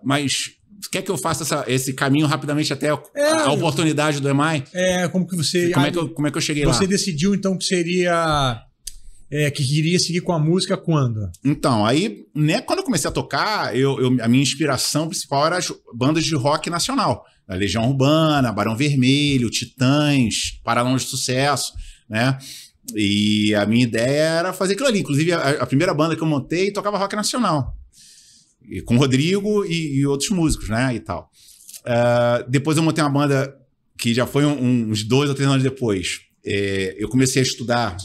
Mas quer que eu faça esse caminho rapidamente até a oportunidade do EMAI? Como que você... Como é que eu cheguei lá? Você decidiu, então, que seria... que queria seguir com a música quando? Então, aí, né, quando eu comecei a tocar, a minha inspiração principal era as bandas de rock nacional. A Legião Urbana, Barão Vermelho, Titãs, Paralamas de Sucesso, né? E a minha ideia era fazer aquilo ali. Inclusive, a primeira banda que eu montei tocava rock nacional. E com o Rodrigo e outros músicos, né? E tal. Depois eu montei uma banda que já foi uns 2 ou 3 anos depois. Eu comecei a estudar.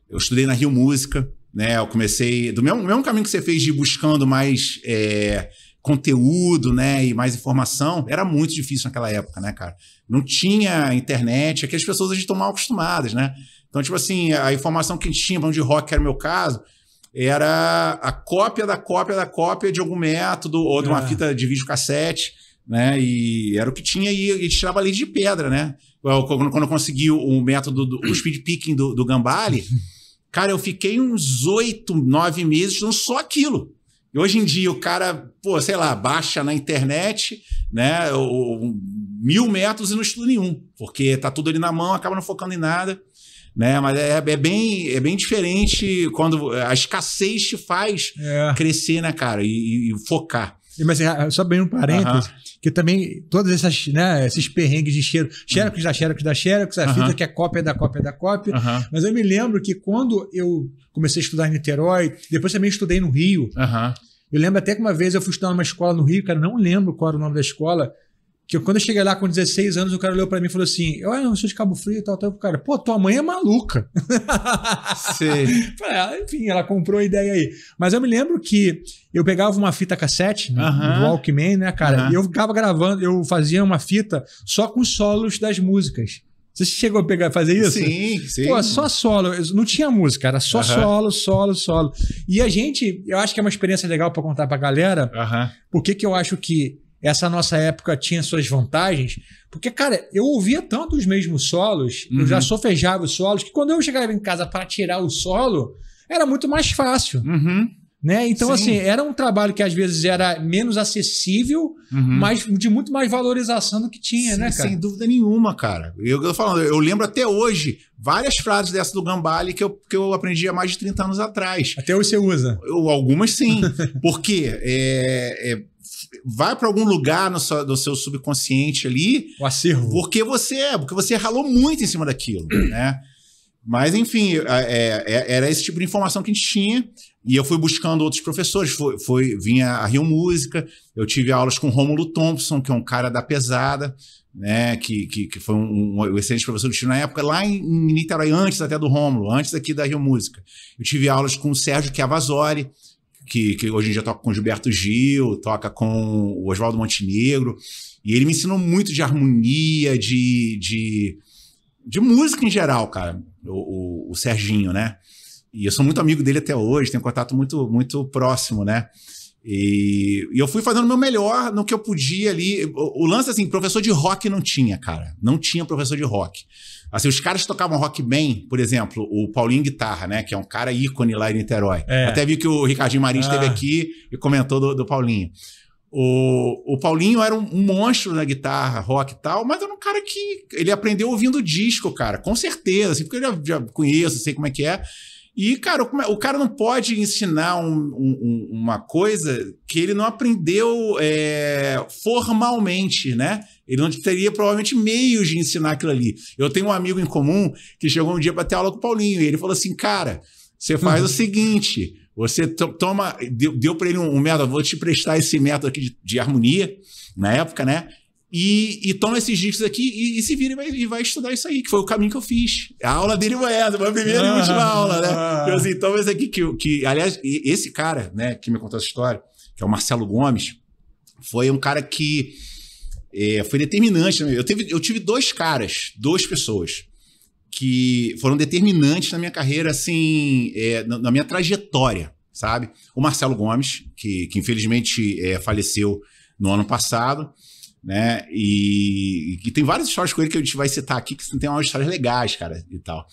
Eu estudei na Rio Música, né? Eu comecei do mesmo caminho que você fez de ir buscando mais conteúdo, né? E mais informação. Era muito difícil naquela época, né, cara? Não tinha internet. Aqui as pessoas hoje estão mal acostumadas, né? Então, tipo assim, a informação que a gente tinha, de rock, que era o meu caso, era a cópia da cópia da cópia de algum método ou de uma fita de videocassete, né? E era o que tinha e tirava leite de pedra, né? Quando eu consegui o método do speed picking do Gambale, cara, eu fiquei uns 8, 9 meses estudando só aquilo. E hoje em dia o cara, sei lá, baixa na internet, né, 1000 métodos e não estuda nenhum, porque tá tudo ali na mão, acaba não focando em nada, né? Mas é bem diferente quando a escassez te faz crescer, né, cara, e focar. Mas só bem um parênteses, que também todas essas, né, esses perrengues de xerox da xerox, a fita que é cópia da cópia da cópia. Mas eu me lembro que quando eu comecei a estudar em Niterói, depois também estudei no Rio. Eu lembro até que uma vez eu fui estudar numa escola no Rio, cara, não lembro qual era o nome da escola, que quando eu cheguei lá com 16 anos, o cara olhou pra mim e falou assim, eu sou de Cabo Frio e tal. O cara, tua mãe é maluca. Sim. Enfim, ela comprou a ideia aí. Mas eu me lembro que eu pegava uma fita cassete do Walkman, né, cara? E eu ficava gravando, eu fazia uma fita só com solos das músicas. Você chegou a fazer isso? Sim. Só solo. Não tinha música, era só solo. E eu acho que é uma experiência legal pra contar pra galera. Por que eu acho que essa nossa época tinha suas vantagens? Porque, cara, eu ouvia tanto os mesmos solos, eu já solfejava os solos, que quando eu chegava em casa para tirar o solo, era muito mais fácil. Né? Então, assim, era um trabalho que às vezes era menos acessível, mas de muito mais valorização do que tinha, né, cara? Sem dúvida nenhuma, cara. Eu tô falando, eu lembro até hoje várias frases dessa do Gambale que eu aprendi há mais de 30 anos atrás. Até hoje você usa? Algumas sim. Porque vai para algum lugar no seu subconsciente ali. O acervo. Porque você ralou muito em cima daquilo, né? Mas, enfim, era esse tipo de informação que a gente tinha. E eu fui buscando outros professores. Vinha a Rio Música, eu tive aulas com Rômulo Thompson, que é um cara da pesada, né? Que foi um excelente professor que eu tive na época, lá em Niterói, antes até do Rômulo, antes aqui da Rio Música. Eu tive aulas com o Sérgio Chiavasori, que hoje em dia toca com o Gilberto Gil, toca com o Oswaldo Montenegro. E ele me ensinou muito de harmonia, de música em geral, cara, o Serginho, né? E eu sou muito amigo dele até hoje, tenho contato muito, muito próximo, né? E eu fui fazendo o meu melhor no que eu podia ali. O lance, assim, professor de rock não tinha, cara. Não tinha professor de rock. Assim, os caras que tocavam rock bem, por exemplo, o Paulinho Guitarra, né? Que é um cara ícone lá em Niterói. Até vi que o Ricardinho Marins esteve aqui e comentou do Paulinho. O Paulinho era um monstro na guitarra, rock e tal, mas era um cara que ele aprendeu ouvindo disco, cara, com certeza, assim, porque eu já conheço, sei como é que é. E, cara, o cara não pode ensinar uma coisa que ele não aprendeu formalmente, né? Ele não teria, provavelmente, meios de ensinar aquilo ali. Eu tenho um amigo em comum que chegou um dia para ter aula com o Paulinho, e ele falou assim, cara, você faz o seguinte, você toma... Deu para ele um método, vou te prestar esse método aqui de harmonia, na época, né? E toma esses discos aqui e se vira e vai estudar isso aí, que foi o caminho que eu fiz. A aula dele foi essa, foi a primeira e última aula, né? Então, assim, toma esse aqui que, aliás, esse cara, né, que me contou essa história, que é o Marcelo Gomes, foi um cara que foi determinante. Eu tive duas pessoas que foram determinantes na minha carreira, assim, na minha trajetória, sabe? O Marcelo Gomes, que infelizmente faleceu no ano passado, né? E tem várias histórias com ele que a gente vai citar aqui, que tem umas histórias legais, cara, e tal.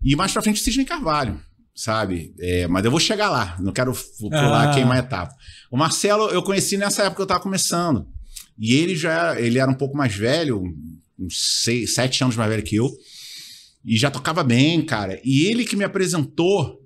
E mais pra frente o Sidney Carvalho, sabe? Mas eu vou chegar lá, não quero pular, queimar a etapa. O Marcelo eu conheci nessa época que eu tava começando. E ele era um pouco mais velho, uns 7 anos mais velho que eu, e já tocava bem, cara. E ele que me apresentou,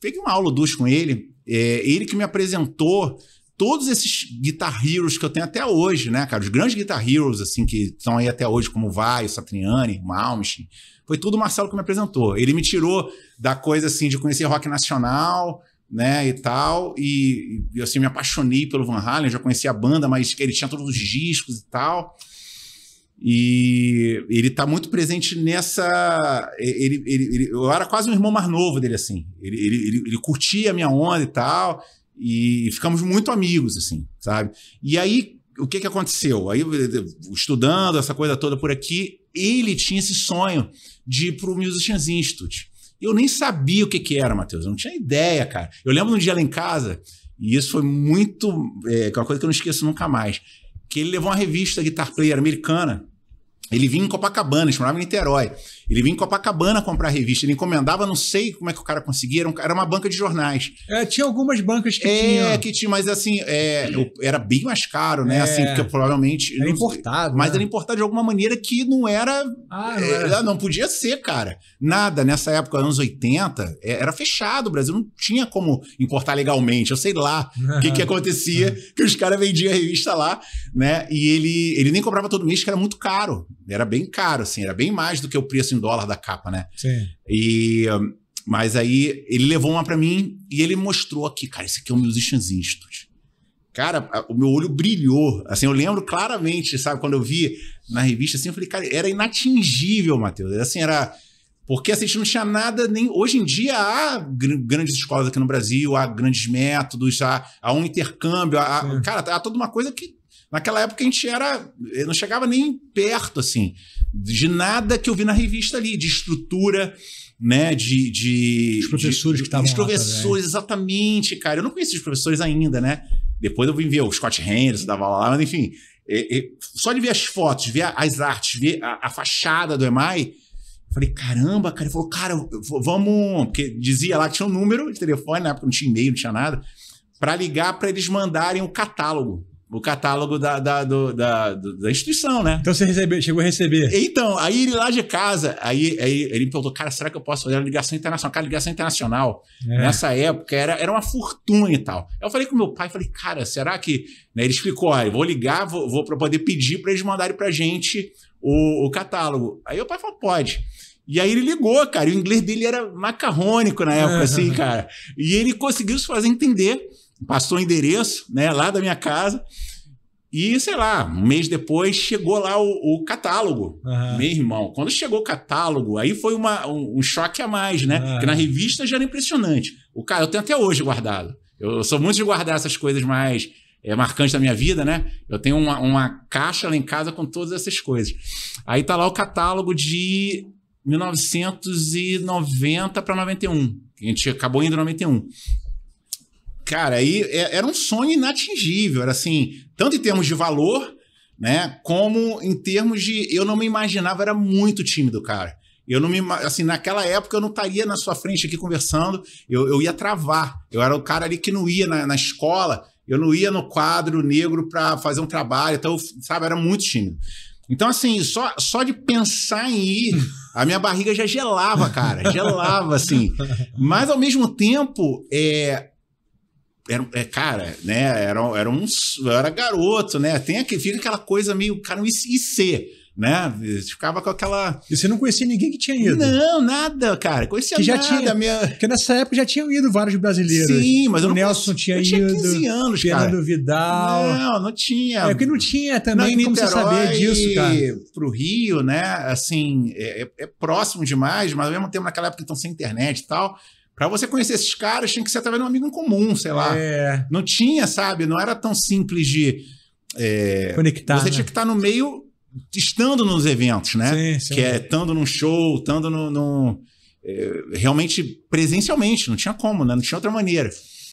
peguei uma aula ou duas com ele, ele que me apresentou todos esses Guitar Heroes que eu tenho até hoje, né, cara? Os grandes Guitar Heroes, assim, que estão aí até hoje, como o Vai, o Satriani, o Malmsteen. Foi tudo o Marcelo que me apresentou. Ele me tirou da coisa, assim, de conhecer rock nacional, né, e tal, e assim, me apaixonei pelo Van Halen, já conhecia a banda, mas ele tinha todos os discos e tal. E ele tá muito presente nessa... eu era quase um irmão mais novo dele, assim. Ele curtia a minha onda e tal, e ficamos muito amigos, assim, sabe? E aí, o que aconteceu? Aí, estudando essa coisa toda por aqui, ele tinha esse sonho de ir pro Musicians Institute. Eu nem sabia o que era, Matheus. Eu não tinha ideia, cara. Eu lembro um dia lá em casa, e isso foi muito... é uma coisa que eu não esqueço nunca mais, que ele levou uma revista Guitar Player americana. Ele vinha em Copacabana, ele morava em Niterói. Ele vinha em Copacabana comprar a revista. Ele encomendava, não sei como é que o cara conseguia, era uma banca de jornais. Tinha algumas bancas que tinham. Que tinha, mas assim, era bem mais caro, né? Assim, porque provavelmente... Era importado. Mas era importado de alguma maneira que não era... não podia ser, cara. Nada. Nessa época, anos 80, era fechado. O Brasil não tinha como importar legalmente. Eu sei lá o que acontecia, que os caras vendiam a revista lá, né? E ele nem comprava todo mês, que era muito caro. Era bem caro, assim, era bem mais do que o preço em dólar da capa, né? Sim. Mas aí ele levou uma pra mim e ele mostrou aqui, cara, esse aqui é o Musicians Institute. Cara, o meu olho brilhou. Assim, eu lembro claramente, sabe, quando eu vi na revista, assim, eu falei, cara, era inatingível, Matheus. Assim, era... Porque assim, a gente não tinha nada nem... Hoje em dia há grandes escolas aqui no Brasil, há grandes métodos, há um intercâmbio, cara, há toda uma coisa que naquela época a gente não chegava nem perto, assim, de nada que eu vi na revista ali, de estrutura, né, os professores que estavam lá. Os professores, exatamente, cara. Eu não conhecia os professores ainda, né? Depois eu vim ver o Scott Henderson, dava lá, mas enfim, só de ver as fotos, ver as artes, ver a fachada do EMAI, eu falei, caramba, cara. Ele falou, cara, vamos... Porque dizia lá que tinha um número de telefone, na época não tinha e-mail, não tinha nada, para ligar para eles mandarem o catálogo. O catálogo da instituição, né? Então você chegou a receber. Então, aí ele lá de casa, aí ele me perguntou, cara, será que eu posso fazer uma ligação internacional? Cara, ligação internacional, nessa época, era uma fortuna e tal. Eu falei com meu pai, falei, cara, será que... Né, ele explicou, olha, vou ligar, vou para poder pedir para eles mandarem pra gente o catálogo. Aí o pai falou, pode. E aí ele ligou, cara, e o inglês dele era macarrônico na época, assim, cara. E ele conseguiu se fazer entender. Passou o endereço, né, lá da minha casa, e, sei lá, um mês depois chegou lá o catálogo. Meu irmão, quando chegou o catálogo, aí foi um choque a mais, né? Porque na revista já era impressionante. Eu tenho até hoje guardado. Eu sou muito de guardar essas coisas mais marcantes da minha vida, né? Eu tenho uma caixa lá em casa com todas essas coisas. Aí tá lá o catálogo de 1990 para 91. A gente acabou indo em 91. Cara, aí era um sonho inatingível, era assim, tanto em termos de valor, né, como em termos de... Eu não me imaginava, era muito tímido, cara. Eu não me... Assim, naquela época eu não estaria na sua frente aqui conversando, eu ia travar. Eu era o cara ali que não ia na escola, eu não ia no quadro negro para fazer um trabalho, então, sabe, era muito tímido. Então, assim, só de pensar em ir, a minha barriga já gelava, cara, gelava, assim. Mas, ao mesmo tempo, cara, né, eu era garoto, né, fica aquela coisa meio, cara, e ser, né, ficava com aquela... E você não conhecia ninguém que tinha ido? Não, nada, cara, conhecia que já nada. Porque nessa época já tinham ido vários brasileiros. Sim, mas o Nelson tinha ido. Eu tinha 15 anos, Fernando cara. Vidal. Não tinha. Porque não tinha também como você saber disso, cara. Pro Rio, né, assim, é próximo demais, mas ao mesmo tempo naquela época estão sem internet e tal... Pra você conhecer esses caras, tinha que ser através de um amigo em comum, sei lá. Não tinha, sabe? Não era tão simples de... conectar, você tinha que estar no meio, estando nos eventos, né? Sim. Que estando num show, estando realmente presencialmente. Não tinha como, né? Não tinha outra maneira.